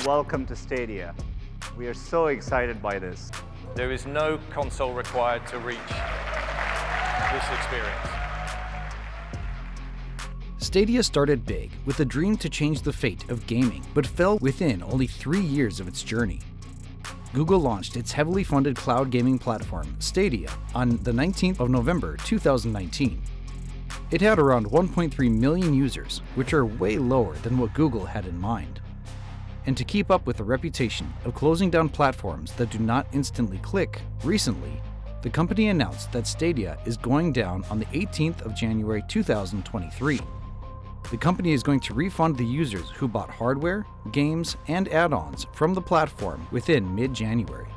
welcome to Stadia. We are so excited by this. There is no console required to reach this experience. Stadia started big with a dream to change the fate of gaming, but fell within only 3 years of its journey. Google launched its heavily funded cloud gaming platform, Stadia, on the 19th of November 2019. It had around 1.3 million users, which are way lower than what Google had in mind. And to keep up with the reputation of closing down platforms that do not instantly click, recently, the company announced that Stadia is going down on the 18th of January 2023. The company is going to refund the users who bought hardware, games, and add-ons from the platform within mid-January.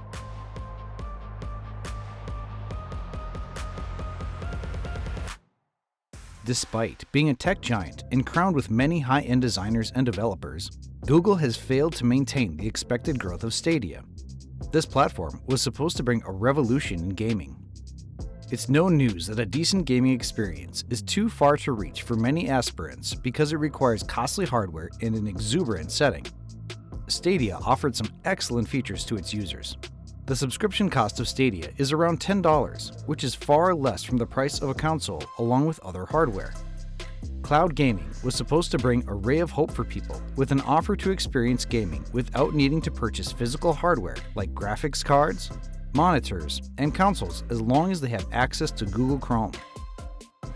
Despite being a tech giant and crowned with many high-end designers and developers, Google has failed to maintain the expected growth of Stadia. This platform was supposed to bring a revolution in gaming. It's no news that a decent gaming experience is too far to reach for many aspirants because it requires costly hardware in an exuberant setting. Stadia offered some excellent features to its users. The subscription cost of Stadia is around $10, which is far less from the price of a console along with other hardware. Cloud gaming was supposed to bring a ray of hope for people with an offer to experience gaming without needing to purchase physical hardware like graphics cards, monitors, and consoles as long as they have access to Google Chrome.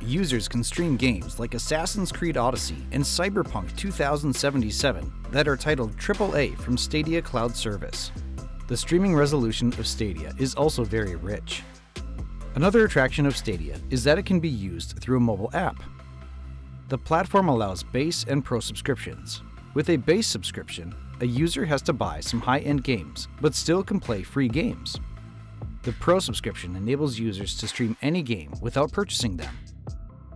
Users can stream games like Assassin's Creed Odyssey and Cyberpunk 2077 that are titled AAA from Stadia Cloud Service. The streaming resolution of Stadia is also very rich. Another attraction of Stadia is that it can be used through a mobile app. The platform allows base and pro subscriptions. With a base subscription, a user has to buy some high-end games, but still can play free games. The Pro subscription enables users to stream any game without purchasing them.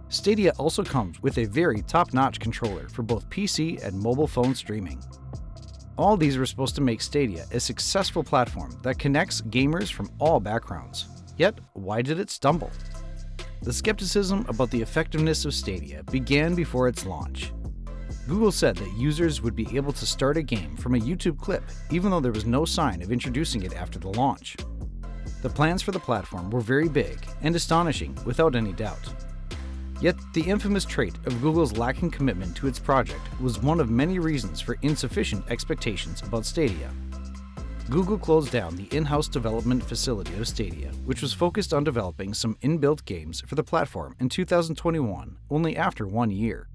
Stadia also comes with a very top-notch controller for both PC and mobile phone streaming. All these were supposed to make Stadia a successful platform that connects gamers from all backgrounds. Yet, why did it stumble? The skepticism about the effectiveness of Stadia began before its launch. Google said that users would be able to start a game from a YouTube clip, even though there was no sign of introducing it after the launch. The plans for the platform were very big and astonishing without any doubt. Yet, the infamous trait of Google's lacking commitment to its project was one of many reasons for insufficient expectations about Stadia. Google closed down the in-house development facility of Stadia, which was focused on developing some inbuilt games for the platform in 2021, only after 1 year.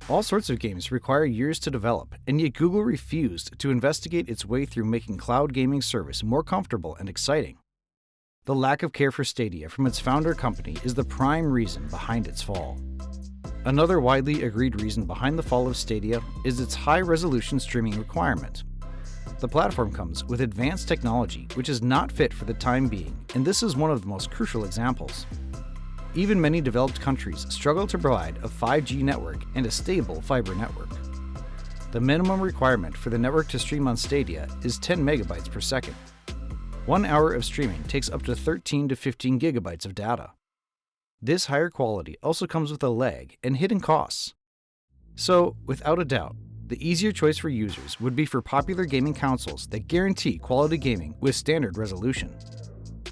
All sorts of games require years to develop, and yet Google refused to investigate its way through making cloud gaming service more comfortable and exciting. The lack of care for Stadia from its founder company is the prime reason behind its fall. Another widely agreed reason behind the fall of Stadia is its high-resolution streaming requirement. The platform comes with advanced technology which is not fit for the time being, and this is one of the most crucial examples. Even many developed countries struggle to provide a 5G network and a stable fiber network. The minimum requirement for the network to stream on Stadia is 10 megabytes per second. 1 hour of streaming takes up to 13 to 15 gigabytes of data. This higher quality also comes with a lag and hidden costs. So, without a doubt, the easier choice for users would be for popular gaming consoles that guarantee quality gaming with standard resolution.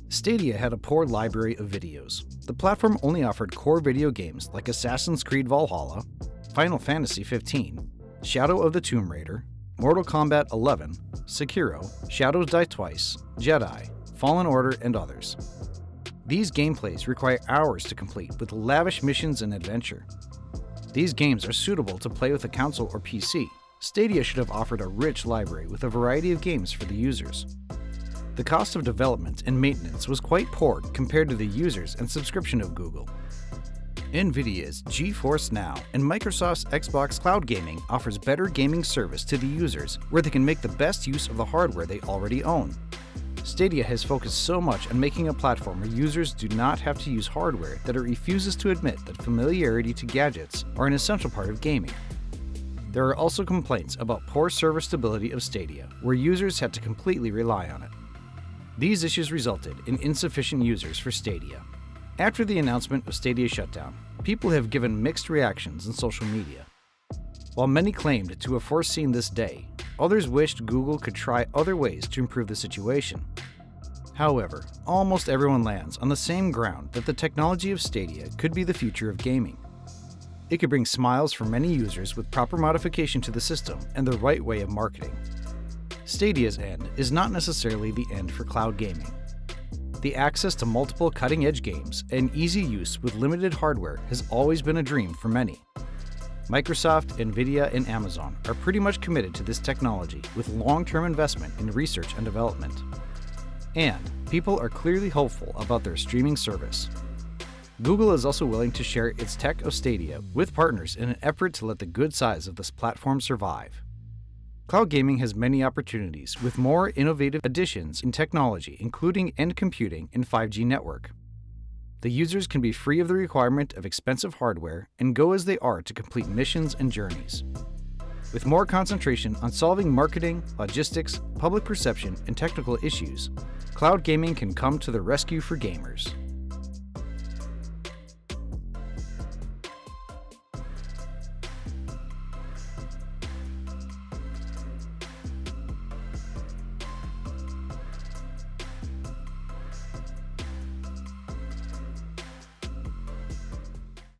Stadia had a poor library of videos. The platform only offered core video games like Assassin's Creed Valhalla, Final Fantasy XV, Shadow of the Tomb Raider, Mortal Kombat 11, Sekiro, Shadows Die Twice, Jedi, Fallen Order, and others. These gameplays require hours to complete with lavish missions and adventure. These games are suitable to play with a console or PC. Stadia should have offered a rich library with a variety of games for the users. The cost of development and maintenance was quite poor compared to the users and subscription of Google. NVIDIA's GeForce Now and Microsoft's Xbox Cloud Gaming offers better gaming service to the users where they can make the best use of the hardware they already own. Stadia has focused so much on making a platform where users do not have to use hardware that it refuses to admit that familiarity to gadgets are an essential part of gaming. There are also complaints about poor server stability of Stadia, where users had to completely rely on it. These issues resulted in insufficient users for Stadia. After the announcement of Stadia's shutdown, people have given mixed reactions on social media. While many claimed to have foreseen this day, others wished Google could try other ways to improve the situation. However, almost everyone lands on the same ground that the technology of Stadia could be the future of gaming. It could bring smiles for many users with proper modification to the system and the right way of marketing. Stadia's end is not necessarily the end for cloud gaming. The access to multiple cutting-edge games and easy use with limited hardware has always been a dream for many. Microsoft, Nvidia, and Amazon are pretty much committed to this technology with long-term investment in research and development. And people are clearly hopeful about their streaming service. Google is also willing to share its tech of Stadia with partners in an effort to let the good sides of this platform survive. Cloud gaming has many opportunities with more innovative additions in technology, including end computing and 5G network. The users can be free of the requirement of expensive hardware and go as they are to complete missions and journeys. With more concentration on solving marketing, logistics, public perception, and technical issues, cloud gaming can come to the rescue for gamers.